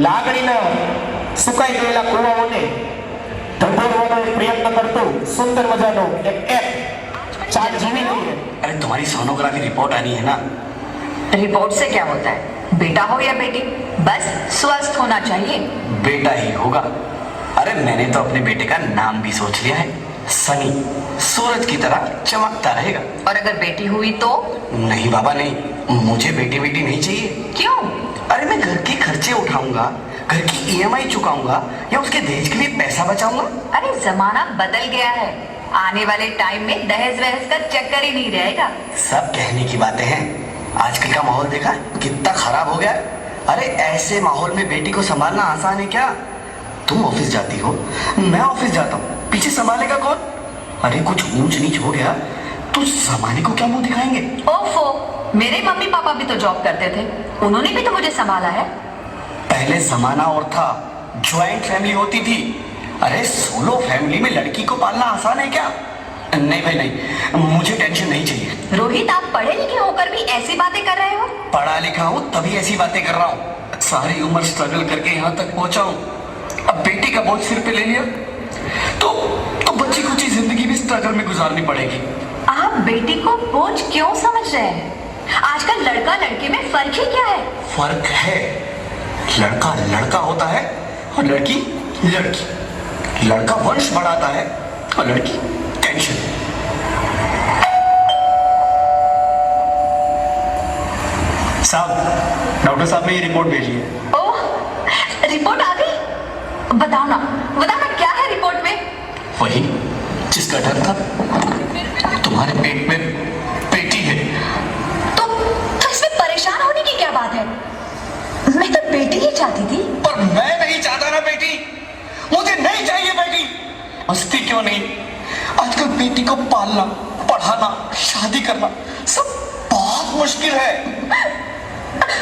લાગણીના સુકાઈ ગયેલા કુવાઓને ઢંઢોરવાનો એક પ્રયત્ન કરતું સુંદર મજાનો એક એપ ચાટ જીવી ગઈ. अरे तुम्हारी सोनोग्राफी रिपोर्ट आनी है ना. रिपोर्ट से क्या होता है? बेटा हो या बेटी, बस स्वस्थ होना चाहिए. बेटा ही होगा. अरे मैंने तो अपने बेटे का नाम भी सोच लिया है. सनी. सूरज की तरह चमकता रहेगा. और अगर बेटी हुई तो? नहीं बाबा नहीं, मुझे बेटी बेटी नहीं चाहिए. क्यों? अरे मैं घर के खर्चे उठाऊंगा, घर की ईएमआई चुकाऊंगा या उसके दहेज के लिए पैसा बचाऊंगा. अरे जमाना बदल गया है. आने वाले टाइम में दहेज वहेज का चक्कर ही नहीं रहेगा. सब कहने की बातें हैं. आजकल का माहौल देखा कितना खराब हो गया. अरे ऐसे माहौल में बेटी को संभालना आसान है क्या? तुम ऑफिस जाती हो, मैं ऑफिस जाता हूँ, पीछे संभालेगा कौन? अरे कुछ ऊंच नीच हो गया तो जमाने को क्या मुंह दिखाएंगे? ओफो, मेरे मम्मी पापा भी तो जॉब करते थे, उन्होंने भी तो मुझे संभाला है. पहले जमाना और था, ज्वाइंट फैमिली होती थी. अरे सोलो फैमिली में लड़की को पालना आसान है क्या? नहीं भाई नहीं, मुझे टेंशन नहीं चाहिए. रोहित, आप पढ़े लिखे होकर भी ऐसी बातें कर रहे हो? पढ़ा लिखा हूँ तभी ऐसी बातें कर रहा हूँ. सारी उम्र स्ट्रगल करके यहाँ तक पहुंचा हूँ. अब बेटी का बोझ सिर पे ले लिया तो बच्ची कुछ जिंदगी भी स्ट्रगल में गुजारनी पड़ेगी. आप बेटी को बोझ क्यों समझ रहे हैं? आजकल लड़का लड़की में फर्क ही क्या है? फर्क है. लड़का लड़का होता है और लड़की लड़की. लड़का वंश बढ़ाता है और लड़की टेंशन. साहब, डॉक्टर साहब ने ये रिपोर्ट भेजी है. ओह, रिपोर्ट आ गई? बताओ ना क्या है रिपोर्ट में? वही जिसका डर था. तुम्हारे पेट में बेटी है. तो इसमें परेशान होने की क्या बात है? मैं तो बेटी ही चाहती थी. पर मैं नहीं चाहता ना बेटी. मुझे नहीं चाहिए बेटी. मस्ती क्यों नहीं? आजकल बेटी को पालना, पढ़ाना, शादी करना सब बहुत मुश्किल है.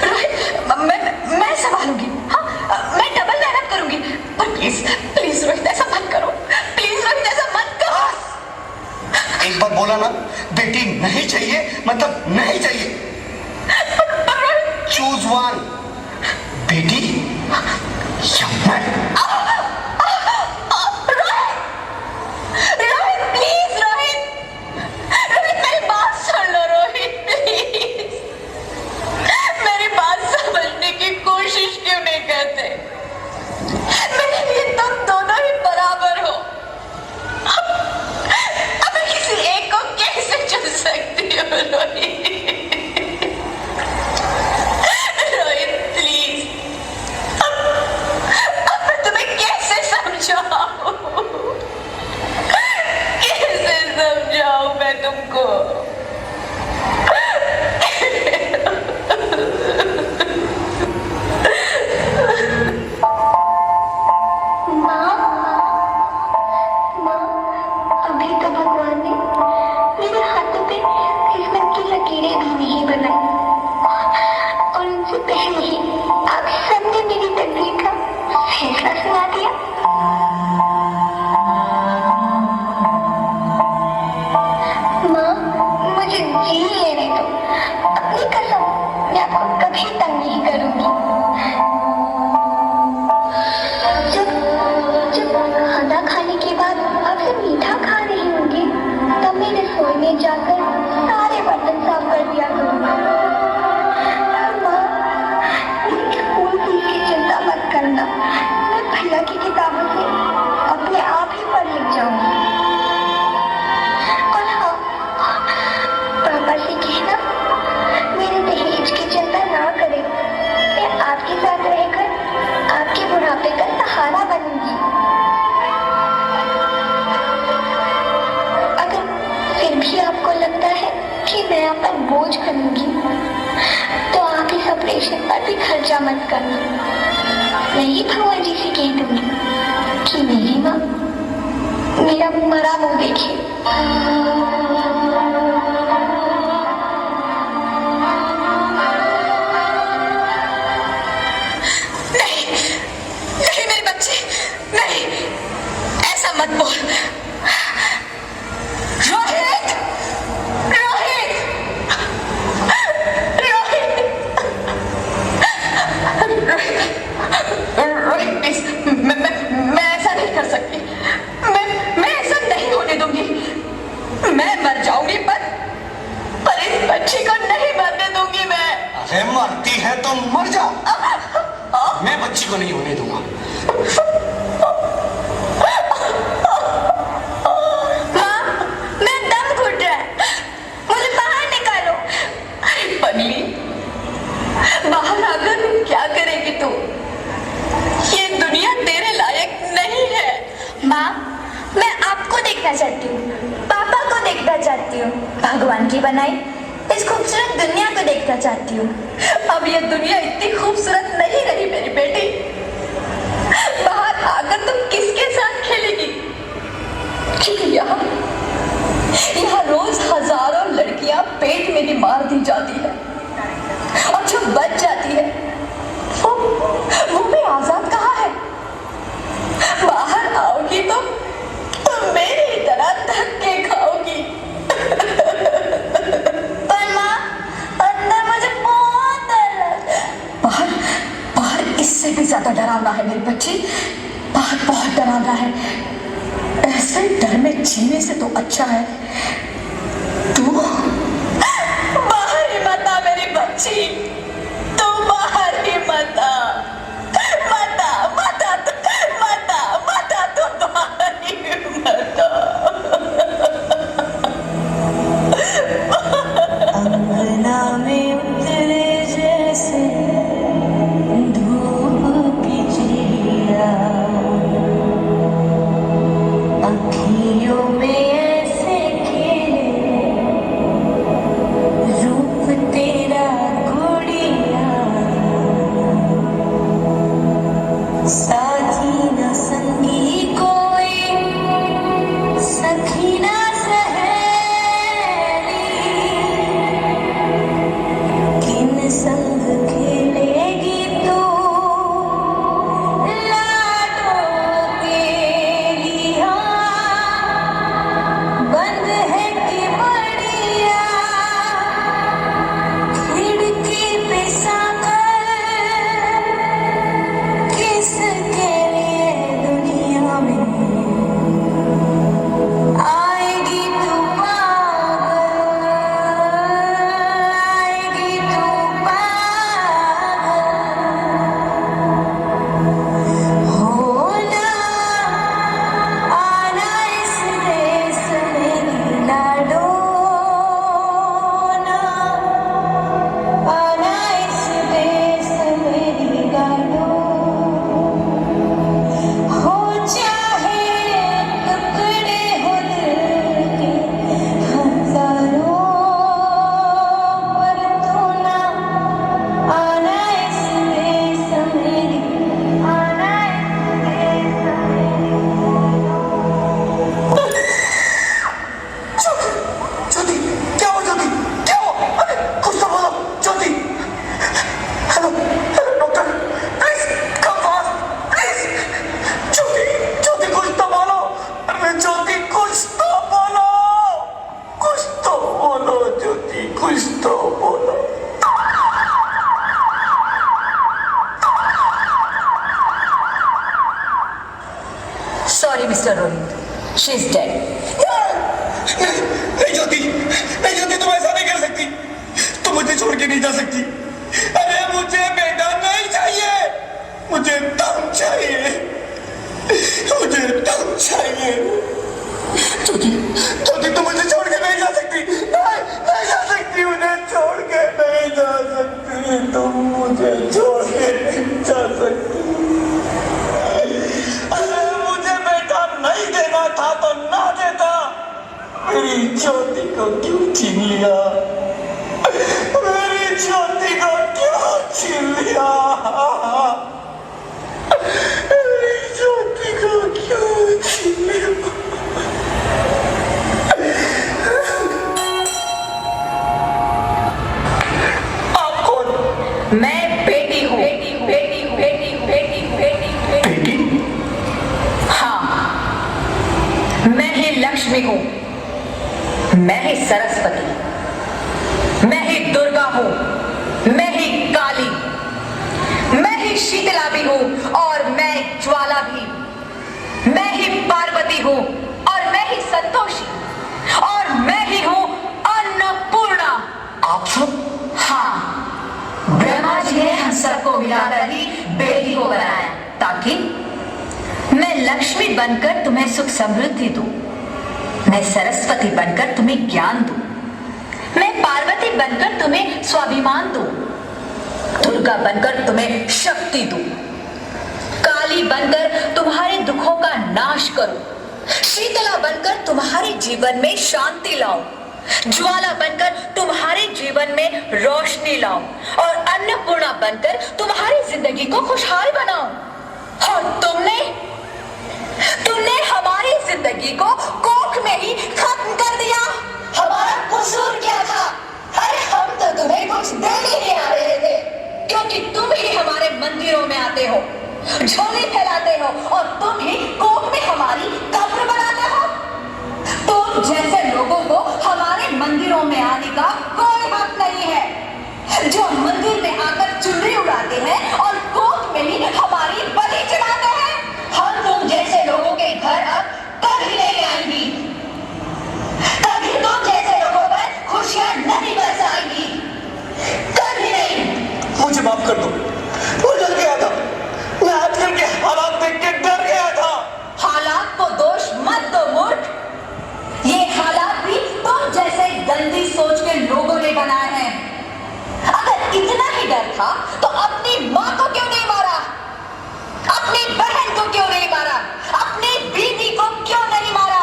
रोहित, मैं संभालूंगी. हाँ, मैं डबल मेहनत करूंगी. पर प्लीज रोहित, ऐसा मत करो. प्लीज रोहित, ऐसा मत करो. एक बार बोला ना, बेटी नहीं चाहिए मतलब नहीं चाहिए. Choose one. बेटी या मैं. रोहित, प्लीज रोहित. रोहित, मेरी बात सुन लो रोहित, प्लीज. मेरी बात समझने की कोशिश क्यों नहीं करते? मेरे लिए तुम दोनों ही बराबर हो. अब मैं किसी एक को कैसे चुन सकती हूँ रोहित? रोहित प्लीज. अब मैं तुम्हें कैसे समझाऊं? कैसे समझाऊं मैं तुमको? अभी तो भगवान ने मेरे हाथों पे किस्मत की लकीरें भी नहीं बनाई और उनसे पहले ही आप सबने मेरी तकदीर का फैसला सुना दिया. माँ, मुझे जी लेने दो. अपनी कसम, मैं आपको कभी तंग नहीं करूंगी. जब खाना खाने के बाद आपसे मीठा खा रही होंगी तब मैं रसोई में जाकर सारे बर्तन साफ कर दिया करूँगा. माँ, स्कूल फीस की चिंता मत करना. मैं भैया की किताबों से अपने आप ही पढ़ लिख जाऊंगी. और हाँ, पापा से कहना मेरे दहेज की चिंता ना करें. मैं आपके साथ रहकर आपके बुढ़ापे का सहारा बनूंगी. अगर फिर भी आपको लगता है कि मैं आप पर बोझ बनूंगी तो आप इस ऑपरेशन पर भी खर्चा मत करना. मैं ही भगवान जी से कह दूंगी कि मेरी माँ मेरा मरा मुंह देखे. नहीं मेरे बच्चे, नहीं, ऐसा मत बोल. रोहित, रोहित, रोहित, रोहित. मैं बच्ची को नहीं होने दूंगा। माँ, मेरा दम घुट रहा है, मुझे बाहर निकालो। अरे पगली, बाहर आकर क्या करेगी तू? ये दुनिया तेरे लायक नहीं है। माँ, मैं आपको देखना चाहती हूँ, पापा को देखना चाहती हूँ, भगवान की बनाई इस खूबसूरत दुनिया को देखना चाहती हूँ। अब ये दुनिया इतनी खूबसूरत नहीं रही मेरी बेटी। बाहर आकर तुम किसके साथ खेलेगी? क्योंकि यहाँ रोज हजारों लड़कियां पेट में भी मार दी जाती है और जो बच जाती है वो भी आजाद कहाँ है? बाहर आओगी तो तुम मेरी तरह धक्के खाओगी। पर माँ, अंदर मुझे बहुत डर लगता है। बाहर इससे भी ज्यादा डरावना है मेरी बच्ची। बाहर बहुत डरावना है। ऐसे डर में जीने से तो अच्छा है तू बाहर ही मत आ मेरी बच्ची। तू बाहर ही मत आ। तू बाहर ही मत आ। अंगना में उतरे जैसे धूप की चिड़िया, अखियों में ऐसे खेले रूप तेरा गुड़िया, साथी न संगी कोई, सखी न सहेली, किन संग खेलेगी तू लाडों के लिया, बंद है कि बढ़िया खिड़की पे साकर, किसके लिए दुनिया में आएगी तू पागल, आएगी तू पागल, होना आना इस देश में लाडोना, आना इस देश में लाडो, हो चाहे टुकड़े हो दिल के हजारों, पर तू ना आना इस देश में, आना इस देश में। ज्योति, क्या हो ज्योति? क्या हो? अरे कुछ तो बोलो Jyoti. Hello hello doctor, please come fast please. Jyoti Jyoti कुछ तो बोलो। अरे ज्योति कुछ तो बोलो, कुछ तो बोलो ज्योति, कुछ तो बोलो। Sorry mister Rohit, she is dead. नहीं ज्योति, नहीं ज्योति, तुम ऐसा नहीं कर सकती। तुम मुझे छोड़ के नहीं जा सकती। अरे मुझे बेटा नहीं चाहिए, मुझे दम चाहिए, मुझे दम चाहिए। ज्योति ज्योति, तुम मुझे छोड़ के नहीं जा सकती। नहीं नहीं जा सकती, मुझे छोड़ के नहीं जा सकती। तुम मुझे छोड़ के नहीं जा सकती। अरे मुझे बेटा नहीं देना था तो ना देता। मेरी ज्योति को क्यों छीन लिया? मेरी ज्योति को क्यों छीन लिया? मेरी ज्योति को क्यों छीन लिया? आप कौन? मैं बेटी हूँ। बेटी? हाँ, मैं ही लक्ष्मी हूँ, मैं ही सरस्वती, मैं ही दुर्गा हूँ, मैं ही काली, मैं ही शीतला भी हूँ और मैं ज्वाला भी, मैं ही पार्वती हूँ और मैं ही संतोषी और मैं ही हूँ अन्नपूर्णा। आप सब? हाँ, ब्रह्मा जी ने हम सबको मिलाकर ही बेटी को बनाया ताकि मैं लक्ष्मी बनकर तुम्हें सुख समृद्धि दूं, मैं सरस्वती बनकर तुम्हें ज्ञान दूं, मैं पार्वती बनकर तुम्हें स्वाभिमान दूं, दुर्गा बनकर तुम्हें शक्ति दूं, काली बनकर तुम्हारे दुखों का नाश करूं, शीतला बनकर तुम्हारे जीवन में शांति लाऊं, ज्वाला बनकर तुम्हारे जीवन में रोशनी लाऊं और अन्नपूर्णा बनकर तुम्हारी जिंदगी को खुशहाल बनाऊं। और तुमने हमारी जिंदगी को कोख में ही खत्म कर दिया। हमारा कसूर क्या था? अरे हम तो तुम्हें कुछ देने नहीं आ रहे थे। क्योंकि तुम ही हमारे मंदिरों में आते हो, झोली फैलाते हो और तुम ही कोख में हमारी कब्र बनाते हो। तुम जैसे लोगों को हमारे मंदिरों में आने का कोई हक नहीं है, जो मंदिर में आकर चुनरी उड़ाते हैं और कोख में ही हमारी बलि चढ़ाते हैं। हम तुम जैसे लोगों के घर अब कभी नहीं आएंगी, कभी तुम जैसे लोगों पर खुशियां नहीं बरसाएंगी, कभी नहीं। मुझे माफ कर दो, वो डर गया था, मैं आजकल के हालात देख के डर गया था। हालात को दोष मत दो मूर्ख, ये हालात भी तुम जैसे गंदी सोच के लोगों ने बनाए हैं। अगर इतना ही डर था तो अपनी माँ को क्यों नहीं मारा, अपनी बहन को क्यों नहीं मारा, अपनी बीवी को क्यों नहीं मारा,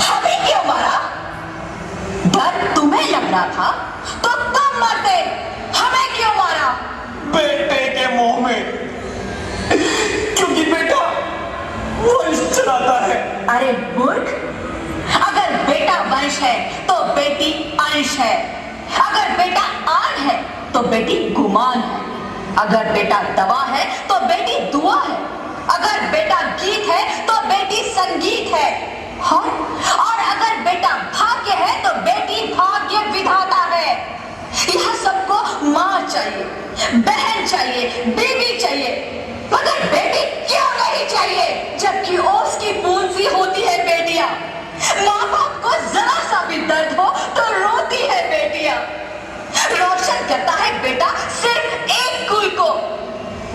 हमें क्यों मारा? डर तुम्हें लग रहा था तो तुम मरते, हमें क्यों मारा? बेटे के मुंह में, क्योंकि बेटा वंश चलाता है। अरे मूर्ख, अगर बेटा वंश है तो बेटी अंश है, अगर बेटा आन है तो बेटी गुमान है, अगर बेटा दवा है तो बेटी दुआ है, अगर बेटा गीत है तो बेटी संगीत है, और अगर बेटा भाग्य है तो बेटी भाग्य विधाता है। यह सबको माँ चाहिए, बहन चाहिए, बीवी चाहिए, मगर बेटी क्यों नहीं चाहिए? जबकि ओस की बूंद सी होती है बेटियां, माँ बाप को जरा सा भी दर्द हो तो रोती है बेटियां, रोशन करता है बेटा सिर्फ एक कुल को,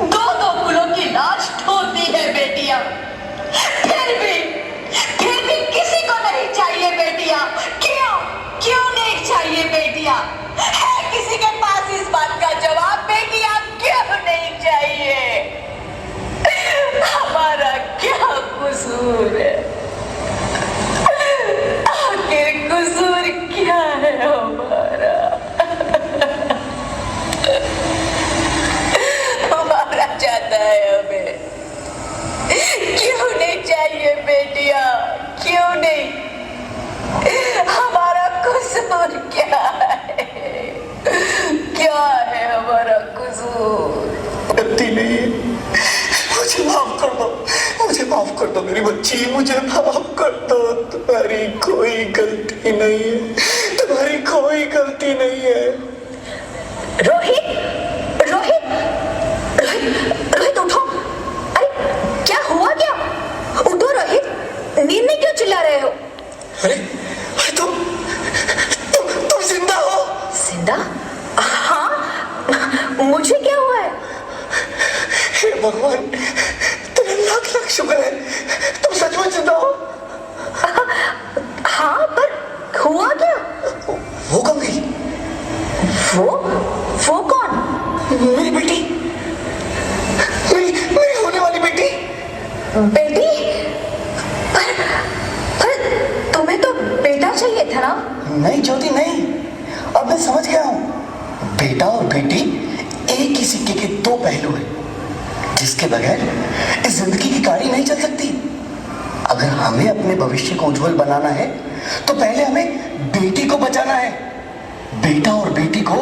दो दो कुलों की लाश ढोती है बेटियां। फिर भी किसी को नहीं चाहिए बेटियां। क्यों नहीं चाहिए बेटियां? है किसी के पास इस बात का जवाब? बेटियां क्यों नहीं चाहिए? हमारा क्या कसूर है? आखिर कसूर क्या है हमारा? हमारा चाहता है हमें, क्यों नहीं चाहिए बेटियां? क्यों नहीं? हमारा कसूर क्या है? क्या है हमारा कसूर? गलती नहीं है, मुझे माफ कर दो, मुझे माफ कर दो मेरी बच्ची, मुझे माफ कर दो। तुम्हारी कोई गलती नहीं है, तुम्हारी कोई गलती नहीं है। रोहित, रोहित, रोहित, रोहित उठो। अरे क्या हुआ क्या? उठो रोहित, नींद में क्यों चिल्ला रहे हो? अरे तुम जिंदा हो? जिंदा? हाँ, मुझे क्या हुआ है? हे भगवान, तेरे लाख लाख शुक्र है, तुम सचमुच जिंदा हो। हाँ, पर हुआ क्या? वो कब गई? वो कौन? मेरी बेटी, मेरी होने वाली बेटी। बेटी? पर तुम्हें तो बेटा चाहिए था ना? नहीं ज्योति नहीं, अब मैं समझ गया हूँ। बेटा और बेटी एक ही सिक्के के दो पहलू हैं, जिसके बगैर इस जिंदगी की गाड़ी नहीं चल सकती। अगर हमें अपने भविष्य को उज्जवल बनाना है तो पहले हमें बेटी को बचाना है। बेटा और बेटी को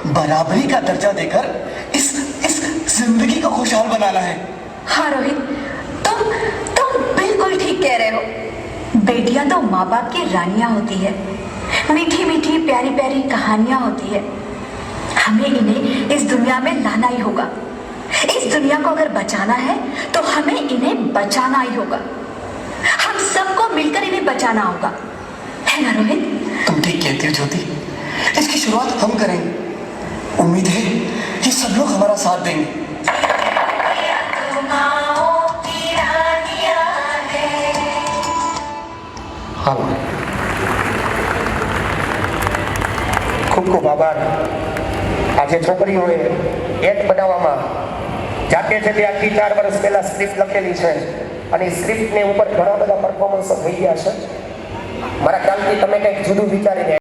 बराबरी का दर्जा देकर इस जिंदगी को खुशहाल बनाना है। हाँ रोहित, तुम बिल्कुल ठीक कह रहे हो। बेटियां तो माँ बाप की रानियां होती है, मीठी मीठी प्यारी प्यारी कहानियां होती है। हमें इन्हें इस दुनिया में लाना ही होगा। इस दुनिया को अगर बचाना है तो हमें इन्हें बचाना ही होगा। हम सबको मिलकर इन्हें बचाना होगा, है ना रोहित? तुम ठीक कहती हो ज्योति, इसकी शुरुआत हम करेंगे। उम्मीद है ये सब लोग हमारा साथ देंगे। હાલો. ખૂબ ખૂબ આભાર. આજે છોકરીઓએ એડ બનાવવામાં જાતે છે તે આખી 4 વર્ષ પહેલા સ્ક્રિપ્ટ લખેલી છે અને એ સ્ક્રિપ્ટની ઉપર ઘણા બધા પરફોર્મન્સો થઈ ગયા છે. મારા ખ્યાલથી તમે કંઈક જુદું વિચારીને